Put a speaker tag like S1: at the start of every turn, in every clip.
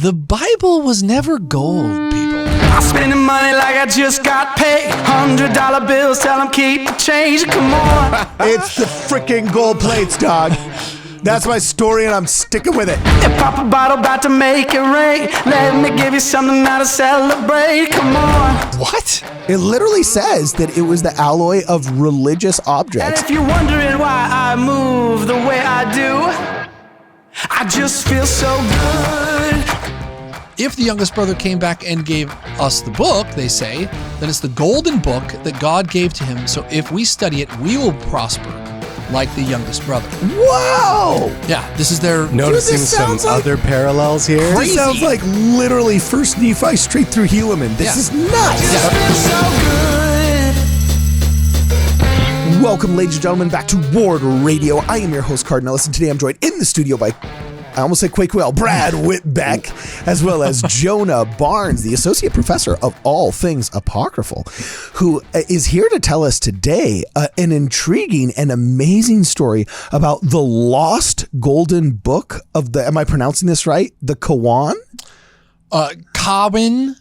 S1: The Bible was never gold, people.
S2: I'm spending money like I just got paid. $100 bills, tell them keep the change. Come on.
S3: It's the freaking gold plates, dog. That's my story, and I'm sticking with it.
S2: If pop a bottle about to make it rain, let me give you something now to celebrate. Come on.
S1: What?
S3: It literally says that it was the alloy of religious
S2: And
S3: objects.
S2: if you're wondering why I move the way I do, I just feel so good.
S1: If the youngest brother came back and gave us the book, they say, then it's the golden book that God gave to him. So if we study it, we will prosper like the youngest brother.
S3: Whoa!
S1: Yeah, this is their...
S4: Noticing
S3: this
S4: some
S3: sounds like-
S4: other parallels here.
S3: This
S1: Crazy.
S3: sounds like literally First Nephi straight through Helaman. This
S1: Yeah.
S3: is nuts.
S2: Just feel so good.
S3: Welcome, ladies and gentlemen, back to Ward Radio. I am your host, Cardinellis, and today I'm joined in the studio by, I almost said Quake Whale, Brad Whitbeck, as well as Jonah Barnes, the Associate Professor of all things apocryphal, who is here to tell us today an intriguing and amazing story about the lost golden book of the, am I pronouncing this right? The Kawan?
S1: Kawin.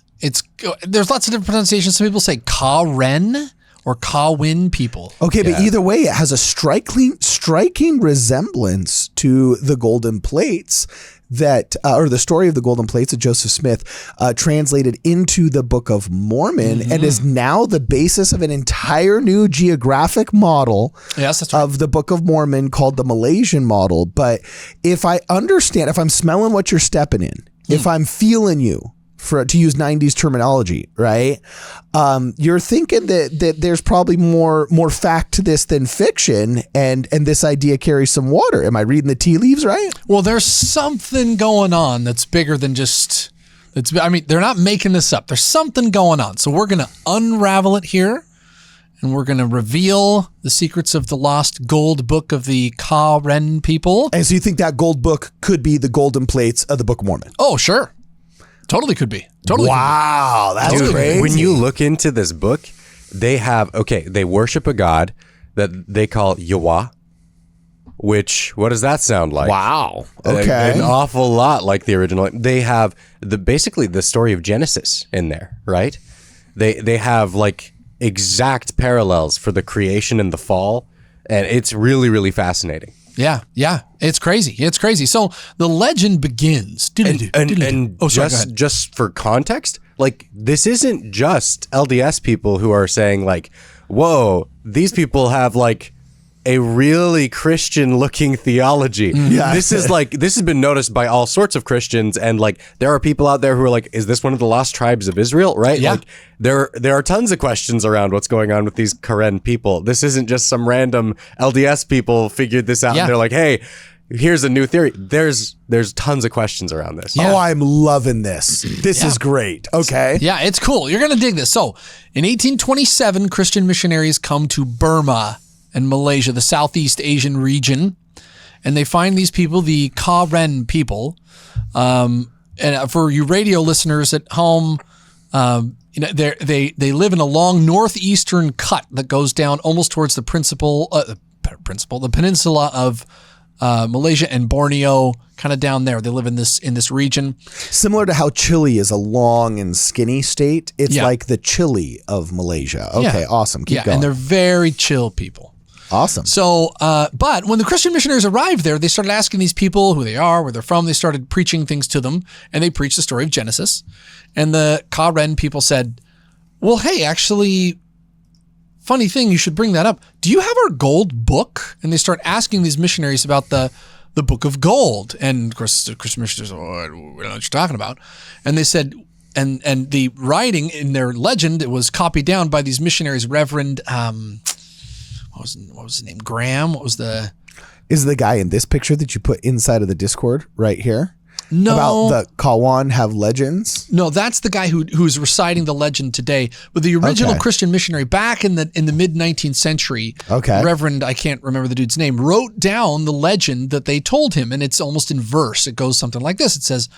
S1: There's lots of different pronunciations. Some people say Karen or Kawin people.
S3: Okay, but either way, it has a striking resemblance to the golden plates that, or the story of the golden plates that Joseph Smith translated into the Book of Mormon, and is now the basis of an entire new geographic model
S1: Yes, that's right.
S3: of the Book of Mormon called the Malaysian model. But if I understand, if I'm smelling what you're stepping in, if I'm feeling you, to use 90s terminology, right? You're thinking that there's probably more fact to this than fiction, and this idea carries some water. Am I reading the tea leaves right?
S1: Well, there's something going on that's bigger than just... they're not making this up. There's something going on. So we're going to unravel it here, and we're going to reveal the secrets of the lost gold book of the Karen people.
S3: And so you think that gold book could be the golden plates of the Book of Mormon?
S1: Oh, sure. Totally could be. Totally
S3: Wow, that's
S4: Dude,
S3: crazy.
S4: when you look into this book, they worship a god that they call Yahweh, which, what does that sound like?
S3: Wow. Okay.
S4: An awful lot like the original. They have basically the story of Genesis in there, right? They have like exact parallels for the creation and the fall, and it's really, really fascinating.
S1: Yeah. It's crazy. So the legend begins.
S4: And
S1: Oh, sorry, go ahead.
S4: just for context, like this isn't just LDS people who are saying like, whoa, these people have like a really Christian looking theology.
S3: Yeah.
S4: This has been noticed by all sorts of Christians, and like there are people out there who are like, is this one of the lost tribes of Israel? Right?
S1: Yeah.
S4: Like there are tons of questions around what's going on with these Karen people. This isn't just some random LDS people figured this out
S1: Yeah.
S4: and they're like, hey, here's a new theory. There's tons of questions around this.
S1: Yeah.
S3: Oh, I'm loving this. This is great. Okay.
S1: Yeah, it's cool. You're going to dig this. So in 1827, Christian missionaries come to Burma and Malaysia, the Southeast Asian region, and they find these people, the Karen people. And for you radio listeners at home, they live in a long northeastern cut that goes down almost towards the the peninsula of Malaysia and Borneo, kind of down there. They live in this region.
S3: Similar to how Chile is a long and skinny state, it's like the Chile of Malaysia. Okay, awesome. Keep going.
S1: And they're very chill people.
S3: Awesome.
S1: So, but when the Christian missionaries arrived there, they started asking these people who they are, where they're from. They started preaching things to them, and they preached the story of Genesis. And the Karen people said, well, hey, actually, funny thing, you should bring that up. Do you have our gold book? And they start asking these missionaries about the book of gold. And of course, the Christian missionaries said, oh, we don't know what you're talking about. And they said, and the writing in their legend, it was copied down by these missionaries, Reverend, what was his name? Graham? What was the...
S3: Is the guy in this picture that you put inside of the Discord right here?
S1: No.
S3: About the Kawan have legends?
S1: No, that's the guy who's reciting the legend today. But the original Christian missionary back in the mid 19th century, Reverend, I can't remember the dude's name, wrote down the legend that they told him, and it's almost in verse. It goes something like this. It says,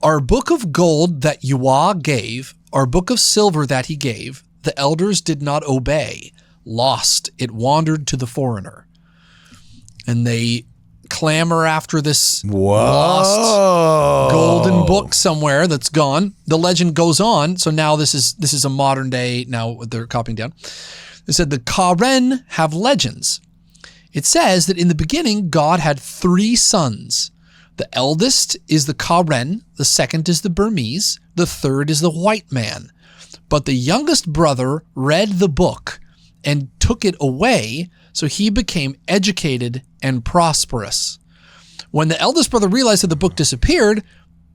S1: our book of gold that Yahweh gave, our book of silver that he gave, the elders did not obey. Lost, it wandered to the foreigner. And they clamor after this lost golden book somewhere that's gone. The legend goes on. So now this is a modern day, now they're copying down. They said the Karen have legends. It says that in the beginning, God had 3 sons. The eldest is the Karen, the second is the Burmese, the third is the white man. But the youngest brother read the book and took it away, so he became educated and prosperous. When the eldest brother realized that the book disappeared,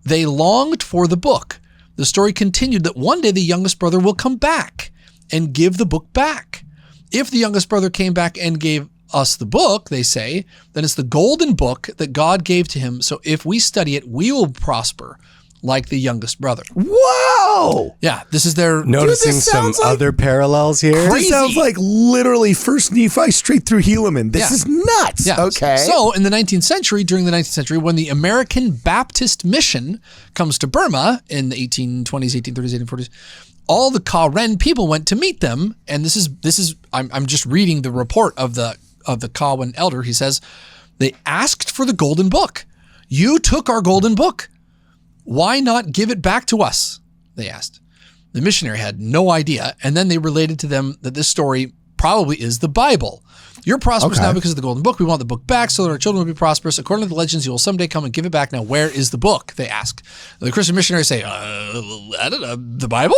S1: they longed for the book. The story continued that one day the youngest brother will come back and give the book back. If the youngest brother came back and gave us the book, they say, then it's the golden book that God gave to him. So if we study it, we will prosper like the youngest brother.
S3: Whoa!
S1: Yeah, this is their...
S4: Noticing
S3: this
S4: some
S3: sounds like
S4: other parallels here.
S3: This sounds like literally First Nephi straight through Helaman. This is nuts.
S1: Yeah.
S3: Okay.
S1: So in the 19th century, during the 19th century, when the American Baptist Mission comes to Burma in the 1820s, 1830s, 1840s, all the Karen people went to meet them. And this is I'm just reading the report of the Kawan elder. He says, they asked for the golden book. You took our golden book. Why not give it back to us? They asked. The missionary had no idea, and then they related to them that this story probably is the Bible. You're prosperous now because of the golden book. We want the book back so that our children will be prosperous. According to the legends, you will someday come and give it back. Now, where is the book? They ask. The Christian missionaries say, I don't know, the Bible?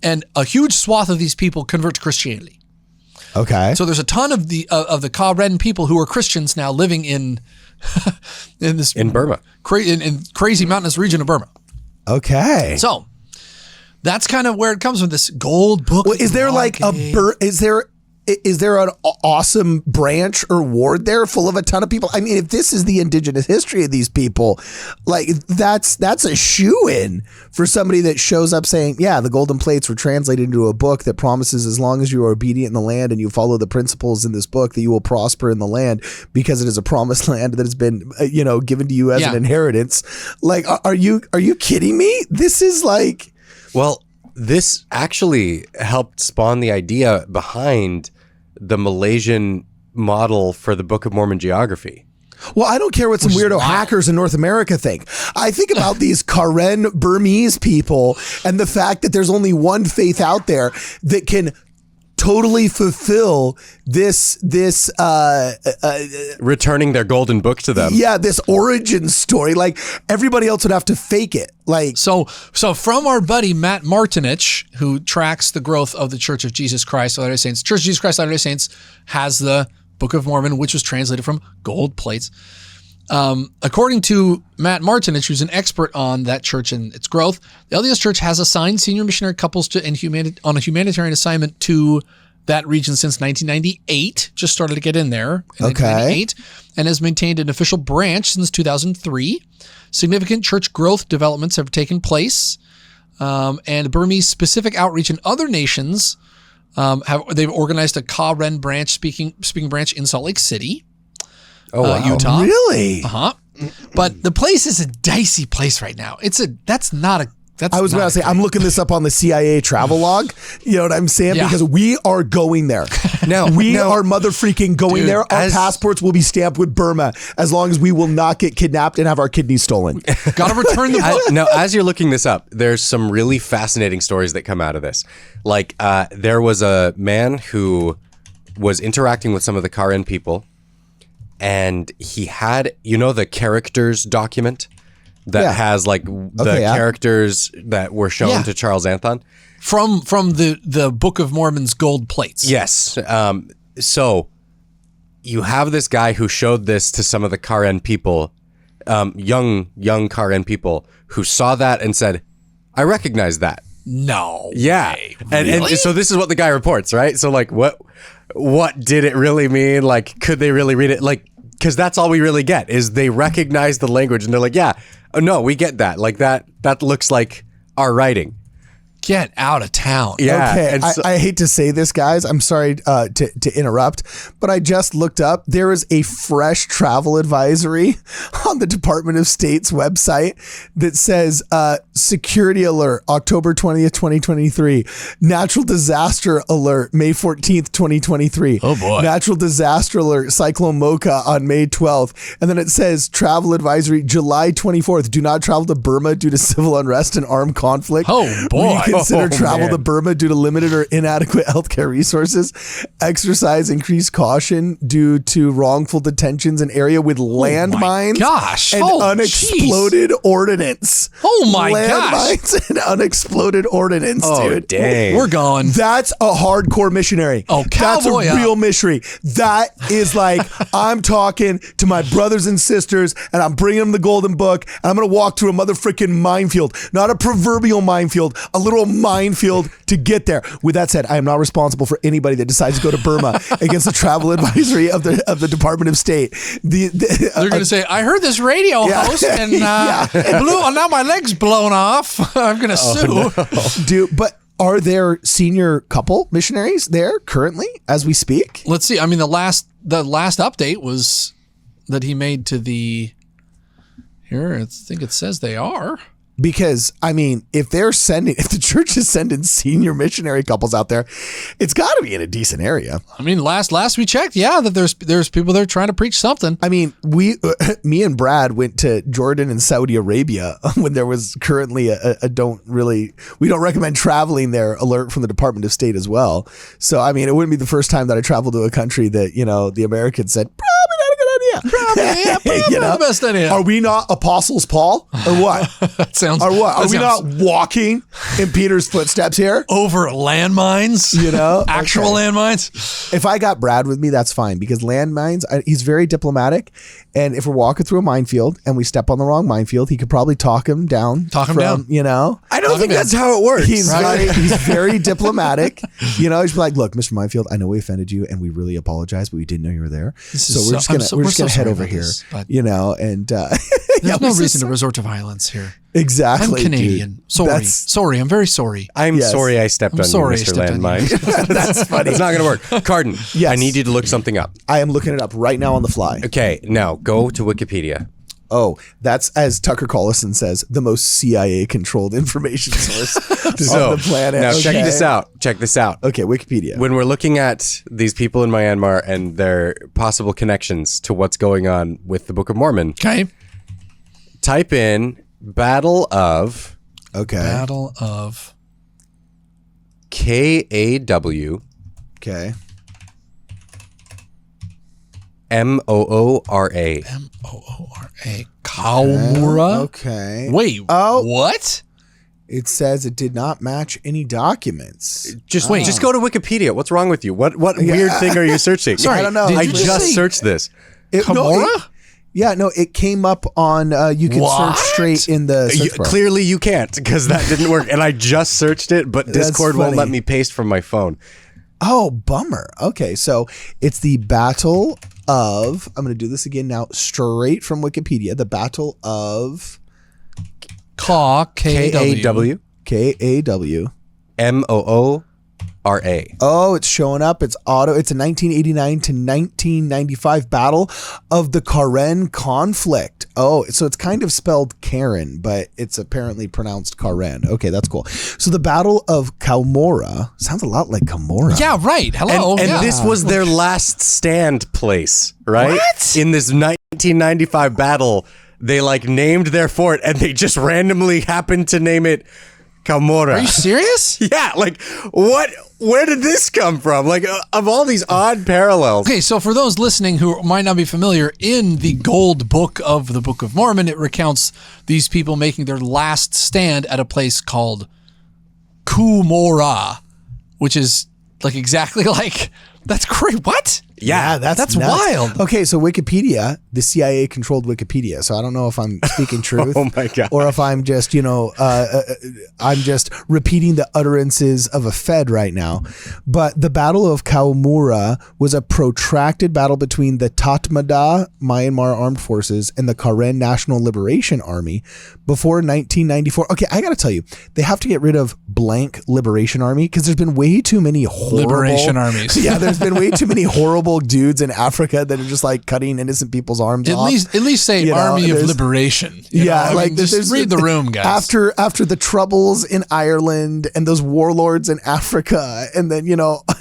S1: And a huge swath of these people convert to Christianity.
S3: Okay.
S1: So there's a ton of the Karen people who are Christians now living in
S4: Burma,
S1: in crazy mountainous region of Burma.
S3: Okay.
S1: So that's kind of where it comes from. This gold book.
S3: Well, is there like is there an awesome branch or ward there full of a ton of people? I mean, if this is the indigenous history of these people, like that's a shoo-in for somebody that shows up saying, yeah, the golden plates were translated into a book that promises as long as you are obedient in the land and you follow the principles in this book that you will prosper in the land because it is a promised land that has been, given to you as an inheritance. Like, are you kidding me? This is like...
S4: Well, this actually helped spawn the idea behind the Malaysian model for the Book of Mormon geography.
S3: Well, I don't care what some weirdo hackers in North America think. I think about these Karen Burmese people and the fact that there's only one faith out there that can totally fulfill this
S4: returning their golden book to them.
S3: Yeah, this origin story. Like everybody else would have to fake it. Like
S1: so from our buddy Matt Martinich, who tracks the growth of the Church of Jesus Christ of Latter-day Saints. Church of Jesus Christ of Latter-day Saints has the Book of Mormon, which was translated from gold plates. According to Matt Martinich, who's an expert on that church and its growth, the LDS Church has assigned senior missionary couples on a humanitarian assignment to that region since 1998. Just started to get in there in 1998, and has maintained an official branch since 2003. Significant church growth developments have taken place, and Burmese specific outreach in other nations they've organized a Karen branch speaking branch in Salt Lake City.
S3: Oh, wow.
S1: Utah.
S3: Really?
S1: Uh-huh. But the place is a dicey place right now. I was about to say, I'm looking this up on the CIA travel log. You know what I'm saying? Yeah.
S3: Because we are going there. We are mother freaking going there. Our passports will be stamped with Burma as long as we will not get kidnapped and have our kidneys stolen.
S1: Got to return the book.
S4: Now, as you're looking this up, there's some really fascinating stories that come out of this. Like, there was a man who was interacting with some of the Karen people, and he had, the characters document that has like the characters that were shown to Charles Anthon
S1: from the Book of Mormon's gold plates.
S4: Yes. So you have this guy who showed this to some of the Karen people, young Karen people who saw that and said, I recognize that.
S1: No.
S4: Yeah.
S1: Way.
S4: And so this is what the guy reports, right? So like, what did it really mean? Like, could they really read it? Like, because that's all we really get is they recognize the language and they're like, yeah, oh, no, we get that. Like that looks like our writing.
S1: Get out of town.
S4: Yeah.
S3: Okay,
S4: and so-
S3: I hate to say this, guys. I'm sorry to interrupt, but I just looked up. There is a fresh travel advisory on the Department of State's website that says security alert, October 20th, 2023. Natural disaster alert, May 14th, 2023.
S1: Oh, boy.
S3: Natural disaster alert, Cyclone Mocha on May 12th. And then it says travel advisory, July 24th. Do not travel to Burma due to civil unrest and armed conflict.
S1: Oh, boy.
S3: Consider travel
S4: man.
S3: to Burma due to limited or inadequate healthcare resources. Exercise increased caution due to wrongful detentions in area with landmines
S1: gosh.
S3: and
S1: Oh,
S3: unexploded ordnance.
S1: Oh, my gosh.
S3: Landmines and unexploded ordnance,
S4: oh,
S3: dude.
S4: dang.
S1: We're going.
S3: That's a hardcore missionary.
S1: Oh, cowboy
S3: That's a
S1: up.
S3: real missionary. That is like, I'm talking to my brothers and sisters and I'm bringing them the golden book and I'm going to walk through a motherfucking minefield, not a proverbial minefield, a literal minefield to get there. With that said, I am not responsible for anybody that decides to go to Burma against the travel advisory of the Department of State.
S1: They're going to say, I heard this radio host and now my leg's blown off. I'm going to sue.
S4: No.
S3: Dude, but are there senior couple missionaries there currently as we speak?
S1: Let's see. I mean, the last update was that he made to the here. I think it says they are.
S3: Because, I mean, if the church is sending senior missionary couples out there, it's got to be in a decent area.
S1: I mean, last we checked, yeah, that there's people there trying to preach something.
S3: I mean, me and Brad went to Jordan and Saudi Arabia when there was currently we don't recommend traveling there alert from the Department of State as well. So, I mean, it wouldn't be the first time that I traveled to a country that, the Americans said, probably not a good idea.
S1: Probably not the best idea.
S3: Are we not Apostles Paul or what?
S1: That sounds.
S3: Or what? Are
S1: that
S3: we
S1: sounds-
S3: not walking in Peter's footsteps here?
S1: over landmines? Actual
S3: Okay.
S1: landmines.
S3: If I got Brad with me, that's fine because landmines, he's very diplomatic. And if we're walking through a minefield and we step on the wrong minefield, he could probably talk him down.
S1: Talk him down.
S4: I don't think that's how it works.
S3: He's very diplomatic. He's like, look, Mr. Minefield, I know we offended you and we really apologize, but we didn't know you were there. So we're just gonna head over here.
S1: There's no reason to resort to violence here.
S3: Exactly.
S1: I'm Canadian.
S3: Dude.
S1: Sorry. I'm very sorry.
S4: I'm
S3: Yes.
S4: sorry I stepped on you,
S1: sorry I
S4: Mr.
S1: stepped on
S4: Landmine.
S3: That's funny.
S4: It's not going to work. Carden,
S3: Yes.
S4: I need you to look something up.
S3: I am looking it up right now on the fly.
S4: Okay, now go to Wikipedia.
S3: Oh, that's, as Tucker Carlson says, the most CIA-controlled information source on the planet.
S4: Now
S3: Okay.
S4: check this out. Check this out.
S3: Okay, Wikipedia.
S4: When we're looking at these people in Myanmar and their possible connections to what's going on with the Book of Mormon,
S1: Okay.
S4: type in Battle of
S3: Okay.
S1: Battle of
S4: KAW
S3: Okay.
S4: MOORA.
S1: Moora. Kumorah.
S3: Okay.
S1: Wait.
S3: Oh.
S1: What?
S3: It says it did not match any documents.
S4: Just go to Wikipedia. What's wrong with you? What weird thing are you searching?
S3: Sorry, I don't know.
S1: did
S4: I
S1: you
S4: just
S1: say
S4: searched this.
S1: Kumorah?
S3: It came up on, you can
S1: What?
S3: search straight in the search bar.
S4: Clearly you can't because that didn't work. And I just searched it, but
S3: That's
S4: Discord won't
S3: funny.
S4: let me paste from my phone.
S3: Oh, bummer. Okay, so it's the Battle of, I'm going to do this again now, straight from Wikipedia, the Battle of
S1: KAW.
S3: KAW.
S4: MOORA.
S3: Oh, it's showing up. It's auto. It's a 1989 to 1995 battle of the Karen conflict. Oh, so it's kind of spelled Karen, but it's apparently pronounced Karen. Okay, that's cool. So the Battle of Kumorah sounds a lot like Kumorah.
S1: Yeah, right. Hello.
S4: And
S1: yeah.
S4: this was their last stand place, right?
S1: What?
S4: In this 1995 battle, they named their fort and they just randomly happened to name it Kumorah.
S1: Are you serious?
S4: Yeah, what? Where did this come from? Of all these odd parallels.
S1: Okay, so for those listening who might not be familiar, in the Gold Book of the Book of Mormon, it recounts these people making their last stand at a place called Kumorah, which is exactly that's great. What?
S4: Yeah,
S1: That's
S3: nuts.
S1: wild.
S3: Okay, so Wikipedia, the CIA controlled Wikipedia. So I don't know if I'm speaking truth,
S4: Oh my God.
S3: or if I'm just, I'm just repeating the utterances of a Fed right now. But the Battle of Kumorah was a protracted battle between the Tumbaga Myanmar Armed Forces and the Karen National Liberation Army before 1994. Okay, I got to tell you, they have to get rid of blank Liberation Army because there's been way too many horrible
S1: Liberation armies.
S3: Yeah, there's been way too many horrible dudes in Africa that are just like cutting innocent people's arms off.
S1: At least say
S3: You know,
S1: Army of
S3: there's-
S1: Liberation.
S3: Just
S1: read the room, guys.
S3: After the troubles in Ireland and those warlords in Africa, and then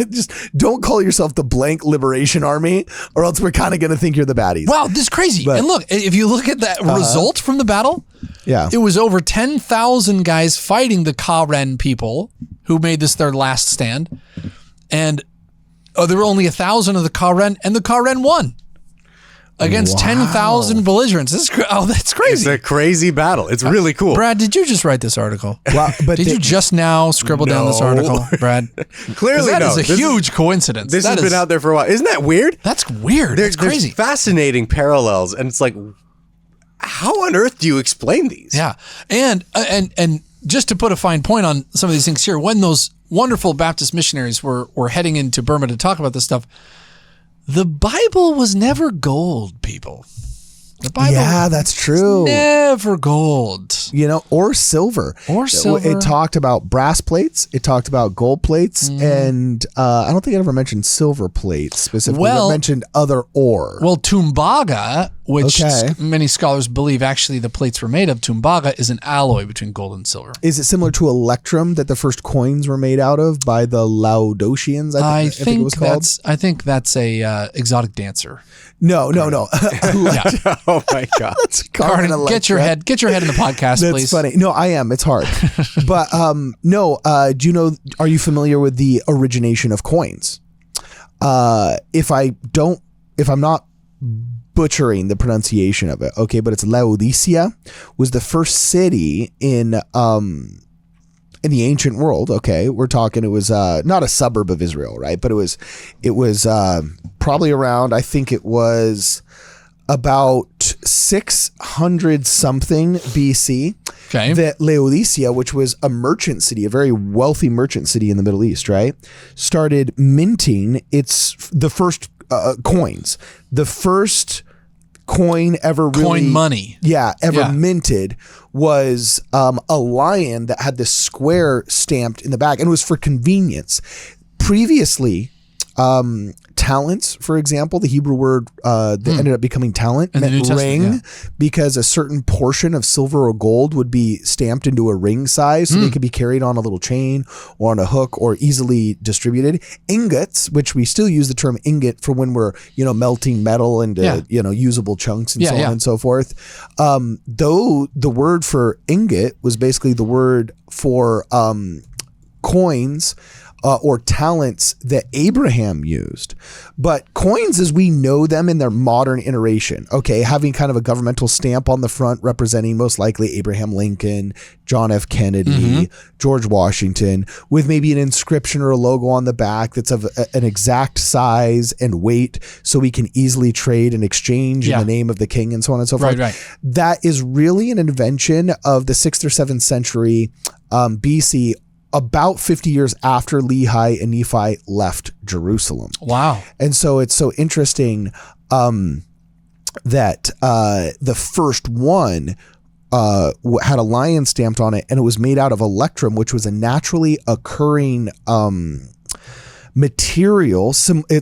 S3: just don't call yourself the blank Liberation Army, or else we're kind of going to think you're the baddies.
S1: Wow, this is crazy.
S3: But-
S1: And look, if you look at that result from the battle,
S3: Yeah.
S1: it was over 10,000 guys fighting the Karen people who made this their last stand. And there were only 1,000 of the Karen, and the Karen won against 10,000 belligerents. That's crazy.
S4: It's a crazy battle. It's really cool.
S1: Brad, did you just write this article?
S3: Wow, but
S1: Did you just now scribble down this
S4: No.
S1: article, Brad?
S4: Clearly,
S1: That
S4: no.
S1: is a
S4: This
S1: huge coincidence.
S4: This has been out there for a while. Isn't that weird?
S1: That's weird. That's
S4: There's
S1: crazy.
S4: fascinating parallels, and it's like, how on earth do you explain these?
S1: Yeah. And just to put a fine point on some of these things here, when those wonderful Baptist missionaries were heading into Burma to talk about this stuff, the Bible was never gold, people. The Bible
S3: Yeah, that's true.
S1: never gold.
S3: Or silver.
S1: Or silver.
S3: It talked about brass plates. It talked about gold plates. And I don't think it ever mentioned silver plates specifically.
S1: Well-
S3: it mentioned other ore.
S1: Well, Tumbaga, which
S3: Okay.
S1: many scholars believe actually the plates were made of, Tumbaga is an alloy between gold and silver.
S3: Is it similar to electrum that the first coins were made out of by the Laodiceans? I think it was called.
S1: I think that's a exotic dancer.
S3: No.
S4: Oh my God.
S1: Carden,
S3: Electra.
S1: get your head in the podcast,
S3: That's
S1: please.
S3: funny. No, I am. It's hard. But no. Do you know? Are you familiar with the origination of coins? If I'm not butchering the pronunciation of it, okay, but it's Laodicea was the first city in the ancient world. Okay, we're talking. It was not a suburb of Israel, right? But it was probably around. I think it was about 600 something BC.
S1: Okay.
S3: That Laodicea, which was a merchant city, a very wealthy merchant city in the Middle East, right, started minting the first coins. The first coin ever
S1: Coin money.
S3: ever minted was a lion that had this square stamped in the back, and it was for convenience. Previously, talents, for example, the Hebrew word that ended up becoming talent
S1: In the New
S3: meant
S1: Testament,
S3: ring,
S1: yeah.
S3: because a certain portion of silver or gold would be stamped into a ring size, so they could be carried on a little chain or on a hook or easily distributed. Ingots, which we still use the term ingot for when we're melting metal into usable chunks and so on and so forth. Though the word for ingot was basically the word for coins. Or talents that Abraham used. But coins as we know them in their modern iteration, okay, having kind of a governmental stamp on the front representing most likely Abraham Lincoln, John F. Kennedy, George Washington, with maybe an inscription or a logo on the back that's of an exact size and weight so we can easily trade and exchange in the name of the king and so on and so forth.
S1: Right.
S3: That is really an invention of the 6th or 7th century BC, about 50 years after Lehi and Nephi left Jerusalem.
S1: Wow.
S3: And so it's so interesting that the first one had a lion stamped on it, and it was made out of electrum, which was a naturally occurring material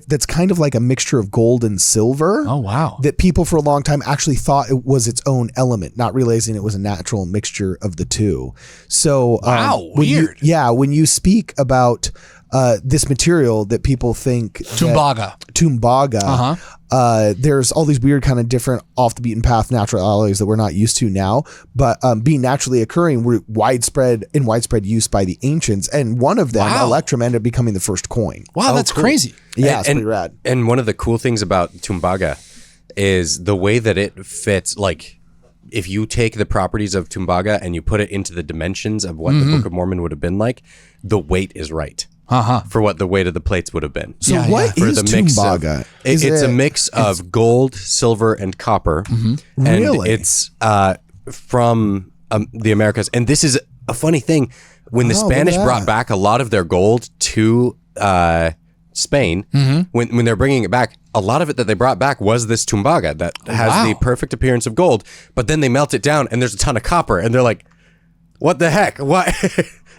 S3: that's kind of like a mixture of gold and silver.
S1: Oh, wow.
S3: That people for a long time actually thought it was its own element, not realizing it was a natural mixture of the two. So
S1: Wow,
S3: weird.
S1: weird.
S3: When you speak about this material that people think
S1: Tumbaga.
S3: There's all these weird kind of different off the beaten path natural alloys that we're not used to now, but being naturally occurring were widespread use by the ancients, and one of them, electrum, ended up becoming the first coin.
S1: Wow, that's crazy.
S3: Yeah, it's pretty rad.
S4: And one of the cool things about Tumbaga is the way that it fits. Like, if you take the properties of Tumbaga and you put it into the dimensions of what the Book of Mormon would have been like, the weight is right. for what the weight of the plates would have been.
S3: So what is Tumbaga?
S4: It's a mix of gold, silver, and copper. And
S3: Really?
S4: it's from the Americas. And this is a funny thing. When the
S3: Oh,
S4: Spanish
S3: look at
S4: brought
S3: that.
S4: back a lot of their gold to Spain, when they're bringing it back, a lot of it that they brought back was this Tumbaga that has the perfect appearance of gold. But then they melt it down and there's a ton of copper. And they're like, what the heck? What?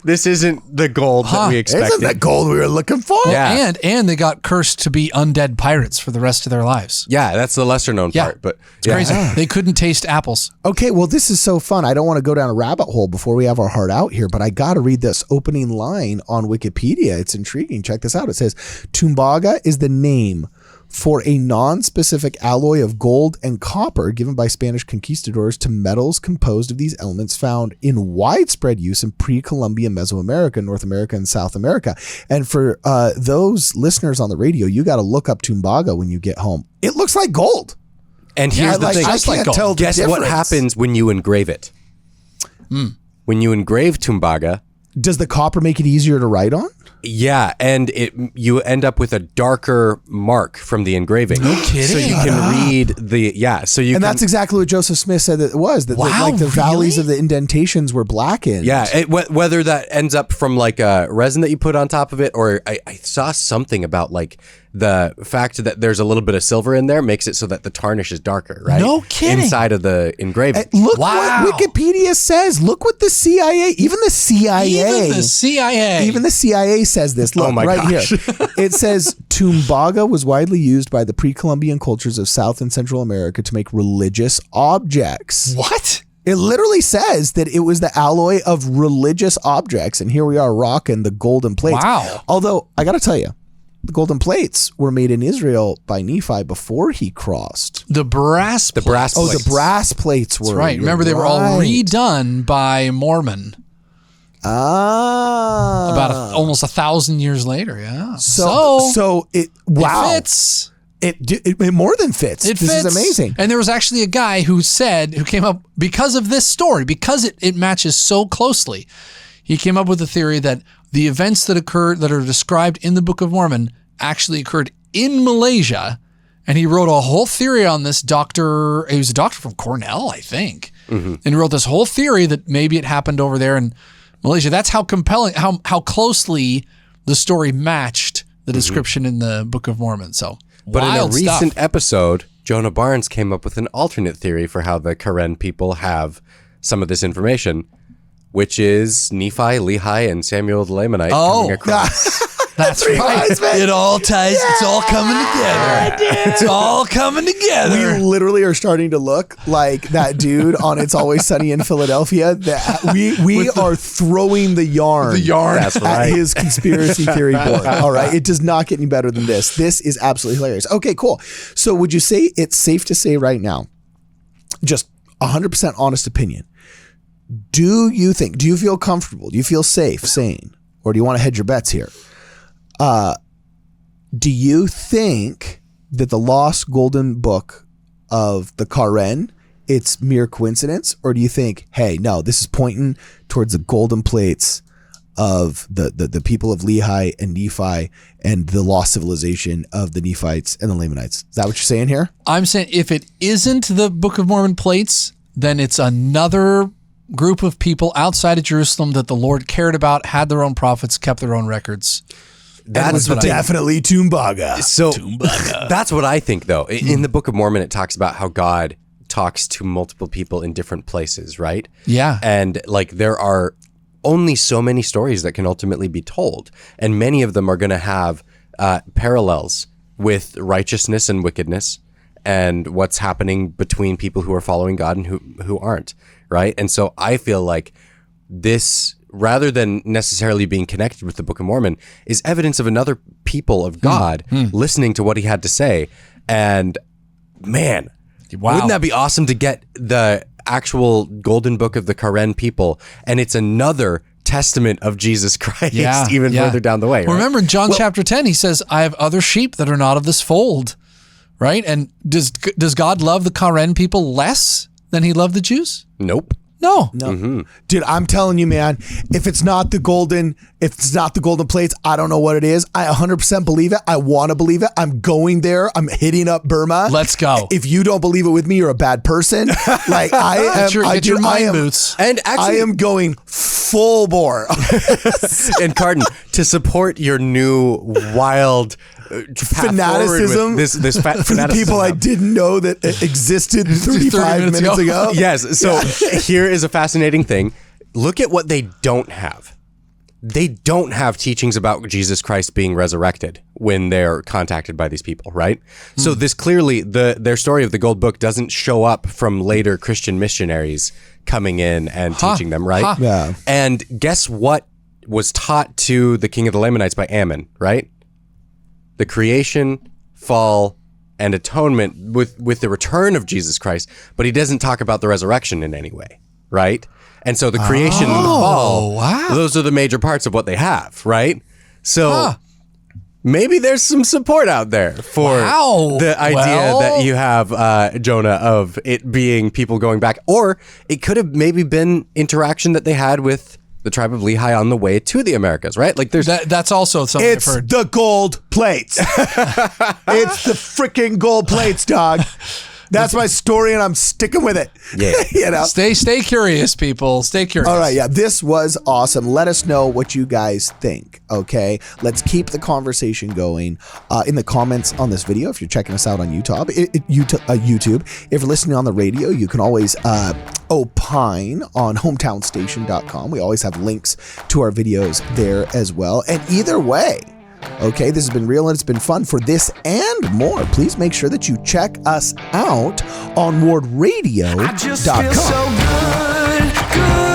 S4: This isn't the gold that we expected.
S3: Isn't that gold we were looking for?
S4: Yeah.
S1: And they got cursed to be undead pirates for the rest of their lives.
S4: Yeah, that's the lesser known part. But
S1: It's crazy. They couldn't taste apples.
S3: Okay, well, this is so fun. I don't want to go down a rabbit hole before we have our heart out here, but I got to read this opening line on Wikipedia. It's intriguing. Check this out. It says, Tumbaga is the name for a non-specific alloy of gold and copper given by Spanish conquistadors to metals composed of these elements found in widespread use in pre-Columbian Mesoamerica, North America, and South America. And for those listeners on the radio, you got to look up Tumbaga when you get home. It looks like gold.
S4: And here's the thing.
S3: I can't tell the
S4: Guess what
S3: difference.
S4: happens when you engrave it? When you engrave Tumbaga,
S3: Does the copper make it easier to write on?
S4: yeah, and you end up with a darker mark from the engraving. No
S1: kidding.
S4: So you can read the so you
S3: And
S4: can,
S3: that's exactly what Joseph Smith said that it was. That
S1: Wow,
S3: the valleys
S1: really?
S3: of the indentations were blackened.
S4: yeah, whether that ends up from like a resin that you put on top of it, or I saw something about like the fact that there's a little bit of silver in there makes it so that the tarnish is darker, right?
S1: No kidding.
S4: Inside of the engraving.
S3: Look
S1: Wow.
S3: what Wikipedia says. Look what the CIA, even the CIA,
S1: Even the CIA.
S3: says this. Look,
S4: Oh my
S3: right
S4: gosh.
S3: here. It says Tumbaga was widely used by the pre-Columbian cultures of South and Central America to make religious objects.
S1: What?
S3: It literally says that it was the alloy of religious objects. And here we are rocking the golden plates.
S1: Wow.
S3: Although, I got to tell you, the golden plates were made in Israel by Nephi before he crossed.
S1: The brass plates.
S4: brass
S3: Oh,
S4: plates.
S3: the brass plates were.
S1: That's right. Remember, they were all redone by Mormon
S3: Ah.
S1: about almost 1,000 years later. Yeah.
S3: So it, wow.
S1: It fits.
S3: It more than fits.
S1: It
S3: This
S1: fits.
S3: is amazing.
S1: And there was actually a guy who came up, because of this story, because it matches so closely, he came up with the theory that the events that occurred, that are described in the Book of Mormon, actually occurred in Malaysia. And he wrote a whole theory on this. He was a doctor from Cornell, I think. And he wrote this whole theory that maybe it happened over there in Malaysia. That's how compelling, how closely the story matched the description in the Book of Mormon. So,
S4: But in a
S1: wild stuff.
S4: recent episode, Jonah Barnes came up with an alternate theory for how the Karen people have some of this information, which is Nephi, Lehi, and Samuel the Lamanite coming across.
S1: That's right. It all ties. It's all coming together. It's all coming
S3: We
S1: together.
S3: literally are starting to look like that dude on It's Always Sunny in Philadelphia. That we are throwing the yarn.
S4: That's
S3: At
S4: right.
S3: his conspiracy theory board. All right. It does not get any better than this. This is absolutely hilarious. Okay, cool. So would you say it's safe to say right now, just 100% honest opinion, do you feel comfortable? Do you feel safe saying, or do you want to hedge your bets here? Do you think that the lost golden book of the Karen, it's mere coincidence? Or do you think, hey, no, this is pointing towards the golden plates of the people of Lehi and Nephi and the lost civilization of the Nephites and the Lamanites? Is that what you're saying here?
S1: I'm saying if it isn't the Book of Mormon plates, then it's another group of people outside of Jerusalem that the Lord cared about, had their own prophets, kept their own records.
S4: That's what
S3: Definitely Tumbaga.
S4: So that's what I think, though. In the Book of Mormon, it talks about how God talks to multiple people in different places, right?
S1: Yeah.
S4: And like there are only so many stories that can ultimately be told, and many of them are going to have parallels with righteousness and wickedness, and what's happening between people who are following God and who aren't, right? And so I feel like this, rather than necessarily being connected with the Book of Mormon, is evidence of another people of God listening to what he had to say. And man, wouldn't that be awesome to get the actual golden book of the Karen people? And it's another testament of Jesus Christ, even further down the way. Right?
S1: Well, remember in John chapter 10, he says, I have other sheep that are not of this fold, right? And does God love the Karen people less than he loved the Jews?
S4: Nope.
S1: No.
S3: Dude, I'm telling you, man, if it's not the golden plates, I don't know what it is. I 100% believe it. I want to believe it. I'm going there. I'm hitting up Burma.
S1: Let's go.
S3: If you don't believe it with me, you're a bad person. Like I am.
S1: Get your mind boots.
S4: And actually,
S3: I am going full bore.
S4: and Cardin, to support your new wild
S3: fanaticism,
S4: this
S3: for the
S4: fanaticism
S3: people I didn't know that existed 35 minutes ago.
S4: Yes. So here is a fascinating thing. Look at what they don't have. They don't have teachings about Jesus Christ being resurrected when they're contacted by these people, right? So this clearly, their story of the Gold Book doesn't show up from later Christian missionaries coming in and teaching them, right?
S3: Yeah.
S4: And guess what was taught to the king of the Lamanites by Ammon, right? The creation, fall, and atonement with the return of Jesus Christ, but he doesn't talk about the resurrection in any way, right? And so the creation and the fall, those are the major parts of what they have, right? So maybe there's some support out there for the idea that you have, Jonah, of it being people going back, or it could have maybe been interaction that they had with the tribe of Lehi on the way to the Americas, right? Like there's
S1: that's also something
S3: It's
S1: I've heard.
S3: the gold plates. It's the freaking gold plates, dog. That's my story, and I'm sticking with it.
S4: Yeah.
S3: You know?
S1: Stay curious, people. Stay curious.
S3: All right, yeah, this was awesome. Let us know what you guys think, okay? Let's keep the conversation going in the comments on this video. If you're checking us out on YouTube. If you're listening on the radio, you can always opine on hometownstation.com. We always have links to our videos there as well. And either way, okay, this has been real and it's been fun. For this and more, please make sure that you check us out on wardradio.com.
S2: I just feel so good.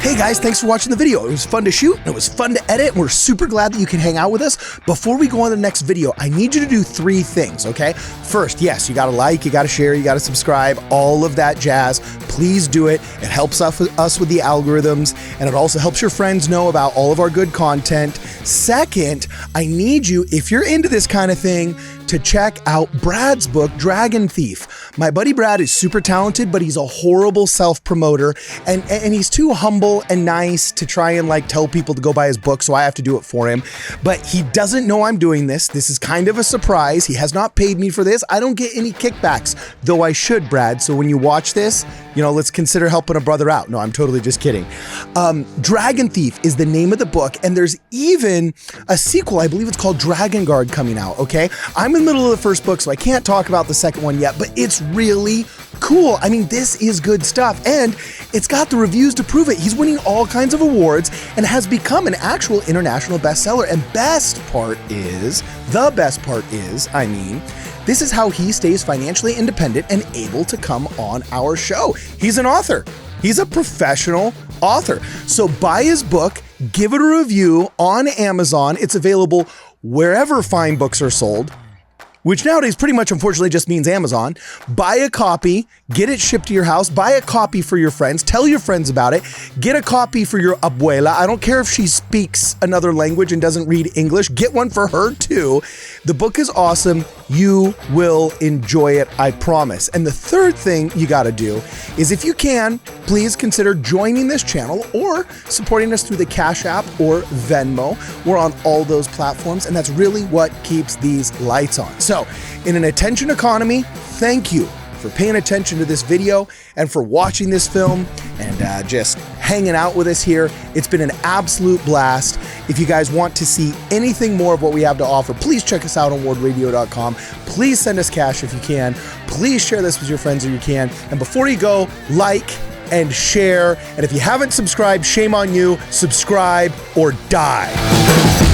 S3: Hey guys, thanks for watching the video. It was fun to shoot, and it was fun to edit, and we're super glad that you can hang out with us. Before we go on to the next video, I need you to do 3 things, okay? First, yes, you gotta like, you gotta share, you gotta subscribe, all of that jazz. Please do it. It helps us with the algorithms, and it also helps your friends know about all of our good content. Second, I need you, if you're into this kind of thing, to check out Brad's book, Dragon Thief. My buddy Brad is super talented, but he's a horrible self-promoter, and he's too humble and nice to try and like tell people to go buy his book, so I have to do it for him. But he doesn't know I'm doing this. This is kind of a surprise. He has not paid me for this. I don't get any kickbacks, though I should, Brad. So when you watch this, you know, let's consider helping a brother out. No, I'm totally just kidding. Dragon Thief is the name of the book, and there's even a sequel. I believe it's called Dragon Guard coming out, okay? I'm in the middle of the first book, so I can't talk about the second one yet, but it's really cool. I mean, this is good stuff, and it's got the reviews to prove it. He's winning all kinds of awards and has become an actual international bestseller. And the best part is, this is how he stays financially independent and able to come on our show. He's an author. He's a professional author. So buy his book, give it a review on Amazon. It's available wherever fine books are sold, which nowadays pretty much unfortunately just means Amazon. Buy a copy, get it shipped to your house, buy a copy for your friends, tell your friends about it, get a copy for your abuela. I don't care if she speaks another language and doesn't read English, get one for her too. The book is awesome. You will enjoy it, I promise. And the third thing you gotta do is, if you can, please consider joining this channel or supporting us through the Cash App or Venmo. We're on all those platforms, and that's really what keeps these lights on. So, in an attention economy, thank you for paying attention to this video and for watching this film and just hanging out with us here. It's been an absolute blast. If you guys want to see anything more of what we have to offer, please check us out on wardradio.com. Please send us cash if you can. Please share this with your friends if you can. And before you go, like and share. And if you haven't subscribed, shame on you. Subscribe or die.